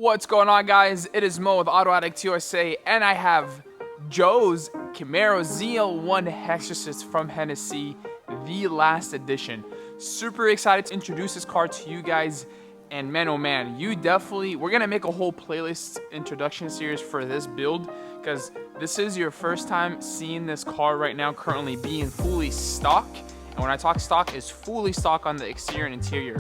What's going on, guys? It is Mo with Auto Addict USA, and I have Joe's Camaro ZL1 Exorcist from Hennessy, the last edition. Super excited to introduce this car to you guys, and man, oh man, we're gonna make a whole playlist introduction series for this build, because this is your first time seeing this car right now currently being fully stock. And when I talk stock, it's fully stock on the exterior and interior.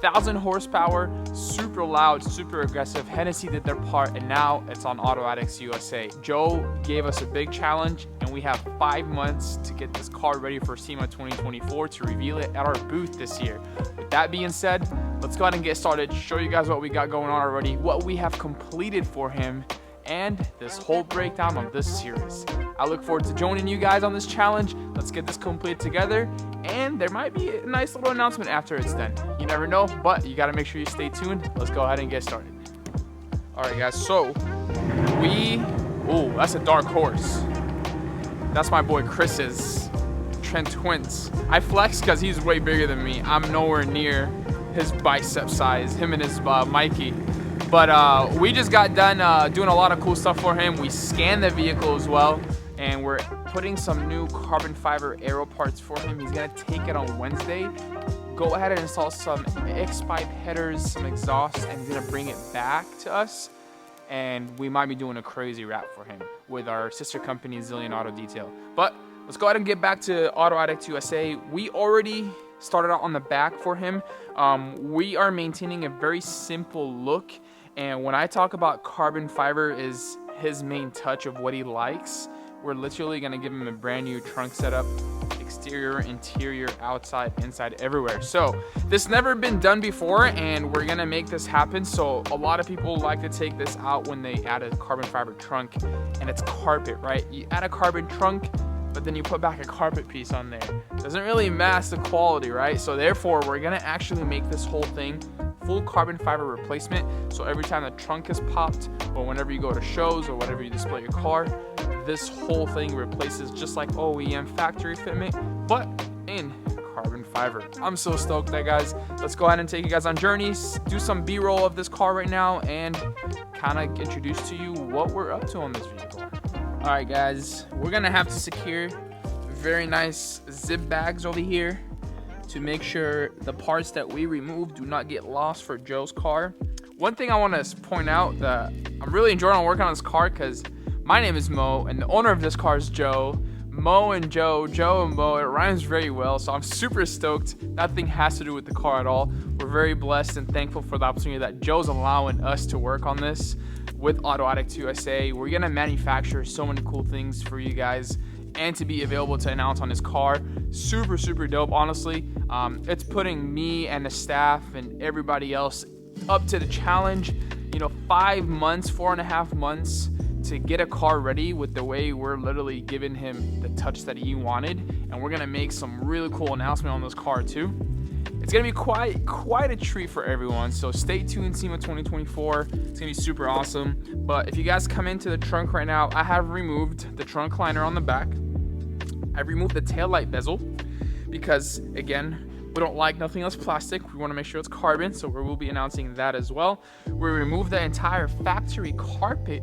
1,000 horsepower, super loud, super aggressive. Hennessy did their part, and now it's on Auto Addicts USA. Joe gave us a big challenge, and we have 5 months to get this car ready for SEMA 2024 to reveal it at our booth this year. With that being said, let's go ahead and get started, show you guys what we got going on already, what we have completed for him, and this whole breakdown of this series. I look forward to joining you guys on this challenge. Let's get this completed together, and there might be a nice little announcement after it's done. You never know, but you gotta make sure you stay tuned. Let's go ahead and get started. All right, guys, so that's a dark horse. That's my boy Chris's Trent Twins. I flex because he's way bigger than me. I'm nowhere near his bicep size, him and his Mikey. But we just got done doing a lot of cool stuff for him. We scanned the vehicle as well, and we're putting some new carbon fiber aero parts for him. He's gonna take it on Wednesday, go ahead and install some X-pipe headers, some exhaust, and he's gonna bring it back to us. And we might be doing a crazy wrap for him with our sister company, Zillion Auto Detail. But let's go ahead and get back to Auto Addict USA. We already started out on the back for him. We are maintaining a very simple look. And when I talk about carbon fiber is his main touch of what he likes, we're literally gonna give him a brand new trunk setup, exterior, interior, outside, inside, everywhere. So this never been done before, and we're gonna make this happen. So a lot of people like to take this out when they add a carbon fiber trunk, and it's carpet, right? You add a carbon trunk, but then you put back a carpet piece on there. Doesn't really match the quality, right? So therefore, we're gonna actually make this whole thing full carbon fiber replacement. So every time the trunk is popped, or whenever you go to shows, or whenever you display your car, this whole thing replaces just like OEM factory fitment, but in carbon fiber. I'm so stoked that, guys. Let's go ahead and take you guys on journeys, do some B-roll of this car right now, and kind of introduce to you what we're up to on this vehicle. All right, guys, we're gonna have to secure very nice zip bags over here to make sure the parts that we remove do not get lost for Joe's car. One thing I want to point out that I'm really enjoying working on this car, because my name is Mo and the owner of this car is Joe. Mo and Joe, Joe and Mo, it rhymes very well, so I'm super stoked. Nothing has to do with the car at all. We're very blessed and thankful for the opportunity that Joe's allowing us to work on this with Auto Addict USA. We're gonna manufacture so many cool things for you guys and to be available to announce on his car. Super, super dope, honestly. It's putting me and the staff and everybody else up to the challenge. 5 months, 4.5 months to get a car ready with the way we're literally giving him the touch that he wanted. And we're gonna make some really cool announcement on this car too. It's gonna be quite a treat for everyone. So stay tuned, SEMA 2024. It's gonna be super awesome. But if you guys come into the trunk right now, I have removed the trunk liner on the back. I've removed the taillight bezel because, again, we don't like nothing else plastic. We want to make sure it's carbon, so we will be announcing that as well. We removed the entire factory carpet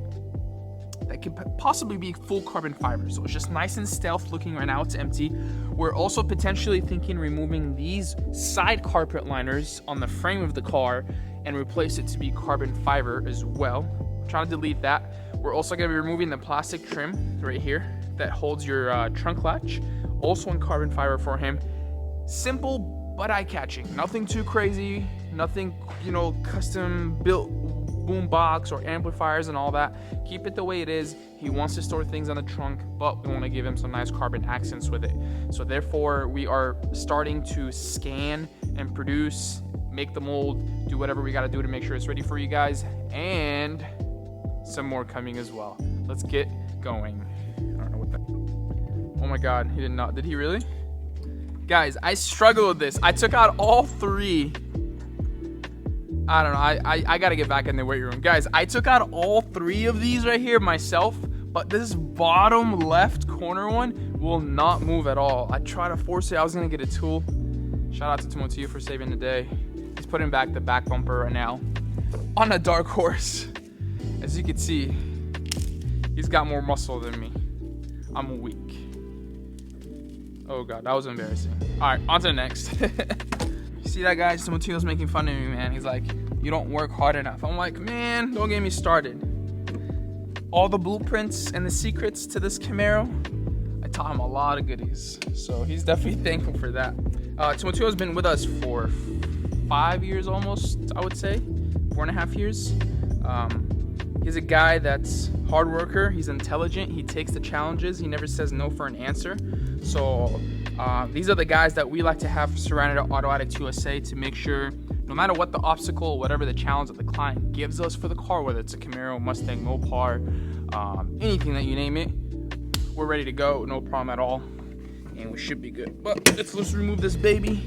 that could possibly be full carbon fiber, so it's just nice and stealth looking. Right now it's empty. We're also potentially thinking removing these side carpet liners on the frame of the car and replace it to be carbon fiber as well. I'm trying to delete that. We're also going to be removing the plastic trim right here that holds your trunk latch, also in carbon fiber for him. Simple but eye-catching, nothing too crazy, nothing custom built boom box or amplifiers and all that. Keep it the way it is. He wants to store things on the trunk, but we want to give him some nice carbon accents with it. So therefore, we are starting to scan and produce, make the mold, do whatever we got to do to make sure it's ready for you guys, and some more coming as well. Let's get going. I don't know what that. Oh my God, he did not. Did he really? Guys, I struggled with this. I took out all 3. I don't know. I gotta get back in the weight room. Guys, I took out all 3 of these right here myself, but this bottom left corner one will not move at all. I tried to force it. I was gonna get a tool. Shout out to Timotiu for saving the day. He's putting back the back bumper right now. on a dark horse. As you can see, he's got more muscle than me. I'm weak. Oh God, that was embarrassing. All right, on to the next. You see that guy? Timoteo's making fun of me, man. He's like, you don't work hard enough. I'm like, man, don't get me started. All the blueprints and the secrets to this Camaro, I taught him a lot of goodies. So he's definitely thankful for that. Timoteo's been with us for 5 years almost, I would say. 4.5 years. He's a guy that's hard worker. He's intelligent. He takes the challenges. He never says no for an answer. So these are the guys that we like to have surrounded at Auto Addict USA to make sure no matter what the obstacle, whatever the challenge that the client gives us for the car, whether it's a Camaro, Mustang, Mopar, anything that you name it, we're ready to go, no problem at all, and we should be good. But let's remove this baby.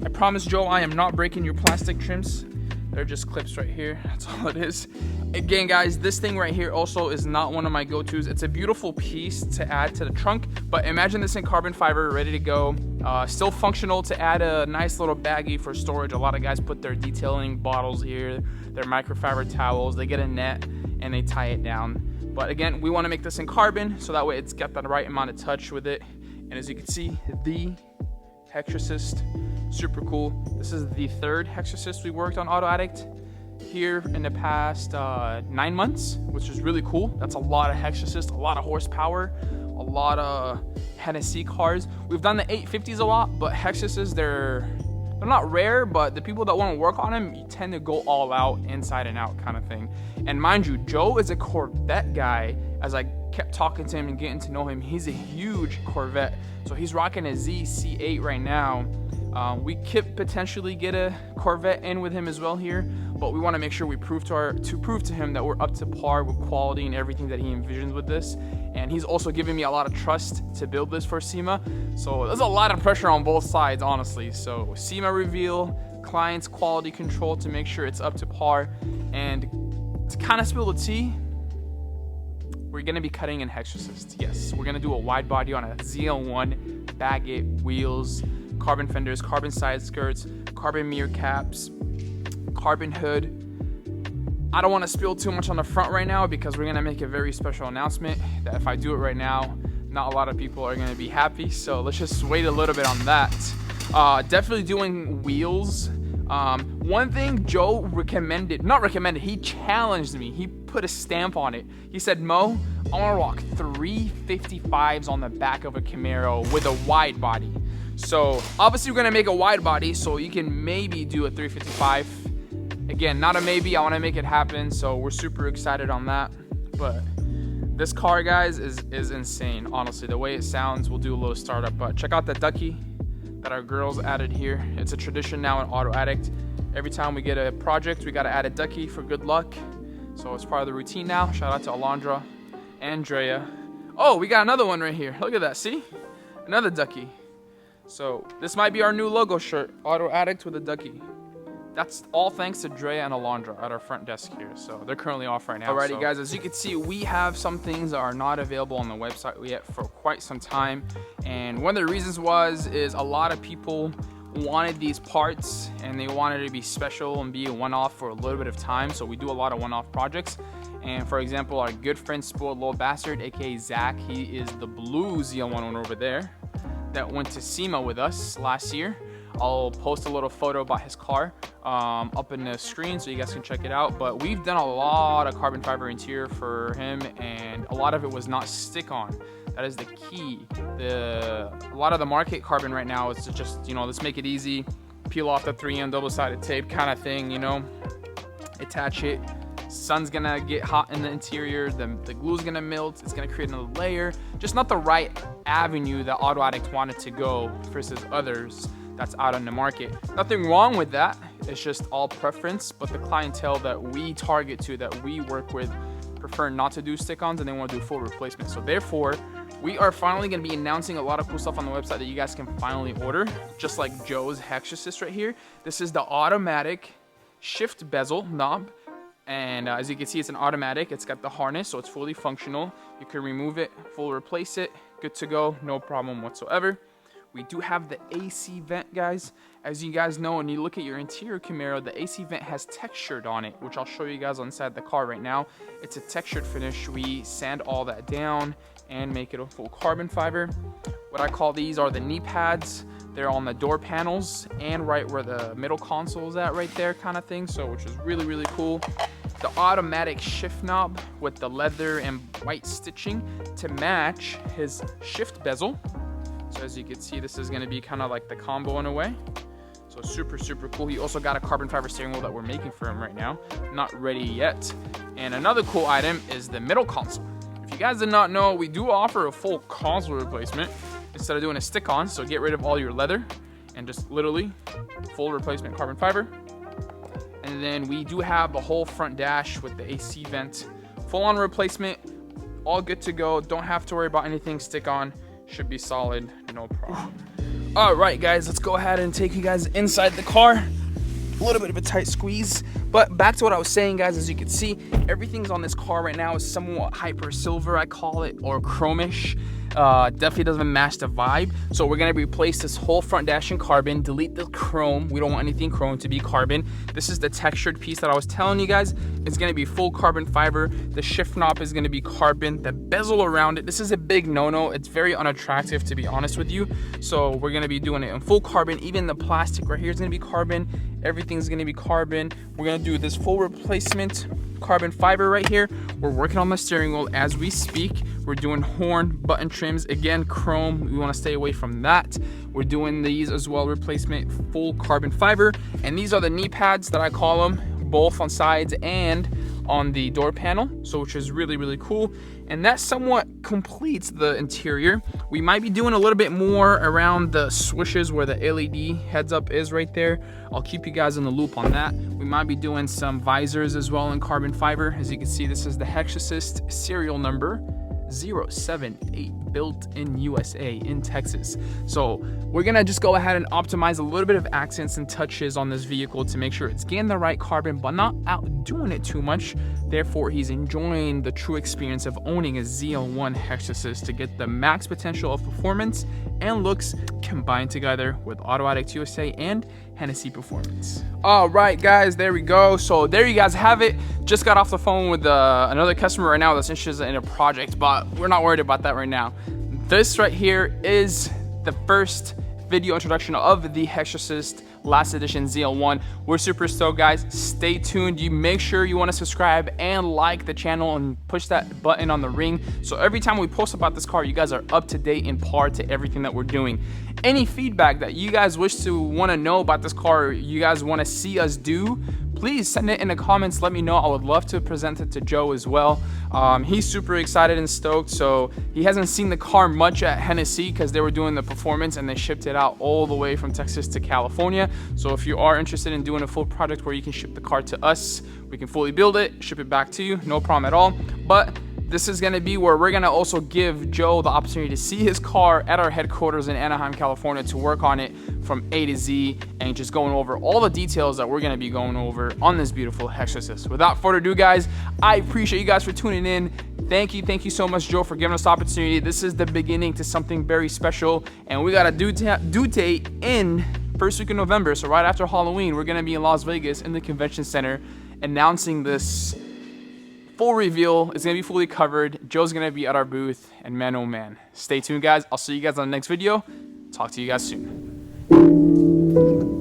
I promise, Joe, I am not breaking your plastic trims. They're just clips right here. That's all it is. Again, guys, this thing right here also is not one of my go-tos. It's a beautiful piece to add to the trunk, but imagine this in carbon fiber, ready to go. Still functional to add a nice little baggie for storage. A lot of guys put their detailing bottles here, their microfiber towels. They get a net and they tie it down. But again, we want to make this in carbon so that way it's got the right amount of touch with it. And as you can see, the EXORCIST, super cool. This is the third EXORCIST we worked on Auto Addict here in the past 9 months, which is really cool. That's a lot of EXORCIST, a lot of horsepower, a lot of Hennessy cars. We've done the 850s a lot, but EXORCISTs, they're not rare, but the people that want to work on them, you tend to go all out, inside and out kind of thing. And mind you, Joe is a Corvette guy. As I kept talking to him and getting to know him, he's a huge Corvette. So he's rocking a ZC8 right now. We could potentially get a Corvette in with him as well here, but we want to make sure we prove to him that we're up to par with quality and everything that he envisions with this. And he's also giving me a lot of trust to build this for SEMA. So there's a lot of pressure on both sides, honestly. So SEMA reveal, client's quality control to make sure it's up to par. And to kind of spill the tea, we're going to be cutting an EXORCIST. Yes, we're going to do a wide body on a ZL1, Baggett wheels, carbon fenders, carbon side skirts, carbon mirror caps, carbon hood. I don't want to spill too much on the front right now because we're going to make a very special announcement that if I do it right now, not a lot of people are going to be happy. So let's just wait a little bit on that. Definitely doing wheels. One thing Joe he challenged me. He put a stamp on it. He said, Mo, I want to rock 355s on the back of a Camaro with a wide body. So obviously we're going to make a wide body so you can maybe do a 355. Again, not a maybe, I want to make it happen. So we're super excited on that. But this car, guys, is insane. Honestly, the way it sounds, we'll do a little startup. But check out the ducky that our girls added here. It's a tradition now in Auto Addict. Every time we get a project, we got to add a ducky for good luck. So it's part of the routine now. Shout out to Alondra, Andrea. Oh, we got another one right here. Look at that, see? Another ducky. So this might be our new logo shirt, Auto Addict with a ducky. That's all thanks to Drea and Alondra at our front desk here. So they're currently off right now. Alrighty, guys, as you can see, we have some things that are not available on the website yet for quite some time. And one of the reasons is a lot of people wanted these parts and they wanted it to be special and be a one-off for a little bit of time. So we do a lot of one-off projects. And for example, our good friend Spoiled Little Bastard, aka Zach, he is the blue ZL1 owner over there that went to SEMA with us last year. I'll post a little photo about his car up in the screen so you guys can check it out. But we've done a lot of carbon fiber interior for him, and a lot of it was not stick-on. That is the key. A lot of the market carbon right now is to just, let's make it easy, peel off the 3M double-sided tape kind of thing, attach it. Sun's gonna get hot in the interior, the glue's gonna melt, it's gonna create another layer. Just not the right avenue that Auto Addict wanted to go versus others that's out on the market. Nothing wrong with that, it's just all preference, but the clientele that we target to, that we work with, prefer not to do stick-ons and they want to do full replacement. So therefore, we are finally going to be announcing a lot of cool stuff on the website that you guys can finally order, just like Joe's EXORCIST right here. This is the automatic shift bezel knob. And as you can see, it's an automatic. It's got the harness, so it's fully functional. You can remove it, full replace it, good to go, no problem whatsoever. We do have the AC vent, guys. As you guys know, when you look at your interior Camaro, the AC vent has textured on it, which I'll show you guys on inside the car right now. It's a textured finish. We sand all that down and make it a full carbon fiber. What I call these are the knee pads. They're on the door panels and right where the middle console is at right there kind of thing, so which is really, really cool. The automatic shift knob with the leather and white stitching to match his shift bezel. So as you can see, this is going to be kind of like the combo in a way. So super, super cool. He also got a carbon fiber steering wheel that we're making for him right now. Not ready yet. And another cool item is the middle console. If you guys did not know, we do offer a full console replacement instead of doing a stick-on. So get rid of all your leather and just literally full replacement carbon fiber. And then we do have the whole front dash with the AC vent. Full-on replacement. All good to go. Don't have to worry about anything stick-on. Should be solid, no problem. All right, guys, let's go ahead and take you guys inside the car. A little bit of a tight squeeze, but back to what I was saying, guys. As you can see, everything's on this car right now is somewhat hyper silver, I call it, or chromish. Definitely doesn't match the vibe. So we're gonna replace this whole front dash in carbon, delete the chrome. We don't want anything chrome to be carbon. This is the textured piece that I was telling you guys. It's gonna be full carbon fiber. The shift knob is gonna be carbon. The bezel around it, this is a big no-no. It's very unattractive, to be honest with you. So we're gonna be doing it in full carbon. Even the plastic right here is gonna be carbon. Everything's gonna be carbon. We're gonna do this full replacement carbon fiber right here. We're working on the steering wheel as we speak. We're doing horn button trims, again chrome. We want to stay away from that. We're doing these as well, replacement full carbon fiber. And these are the knee pads that I call them, both on sides and on the door panel, so which is really, really cool. And that somewhat completes the interior. We might be doing a little bit more around the swishes where the LED heads up is right there. I'll keep you guys in the loop on that. We might be doing some visors as well in carbon fiber. As you can see, this is the EXORCIST serial number 078, built in USA in Texas. So we're gonna just go ahead and optimize a little bit of accents and touches on this vehicle to make sure it's getting the right carbon but not outdoing it too much. Therefore, he's enjoying the true experience of owning a ZL1 EXORCIST to get the max potential of performance and looks combined together with Auto Addict USA and Hennessy performance. All right, guys, there we go. So there you guys have it. Just got off the phone with another customer right now that's interested in a project, but we're not worried about that right now. This right here is the first video introduction of the EXORCIST last edition ZL1. We're super stoked, guys. Stay tuned. You make sure you want to subscribe and like the channel and push that button on the ring, so every time we post about this car, you guys are up to date and par to everything that we're doing. Any feedback that you guys wish to want to know about this car, you guys want to see us do, please send it in the comments. Let me know. I would love to present it to Joe as well. He's super excited and stoked. So he hasn't seen the car much at Hennessy because they were doing the performance and they shipped it out all the way from Texas to California. So if you are interested in doing a full project where you can ship the car to us, we can fully build it, ship it back to you, no problem at all. But this is gonna be where we're gonna also give Joe the opportunity to see his car at our headquarters in Anaheim, California, to work on it from A to Z and just going over all the details that we're gonna be going over on this beautiful EXORCIST. Without further ado, guys, I appreciate you guys for tuning in. Thank you so much, Joe, for giving us the opportunity. This is the beginning to something very special, and we got a due date in first week of November. So right after Halloween, we're gonna be in Las Vegas in the convention center announcing this full reveal. Is gonna be fully covered. Joe's gonna be at our booth, and man, oh man, stay tuned, guys. I'll see you guys on the next video. Talk to you guys soon.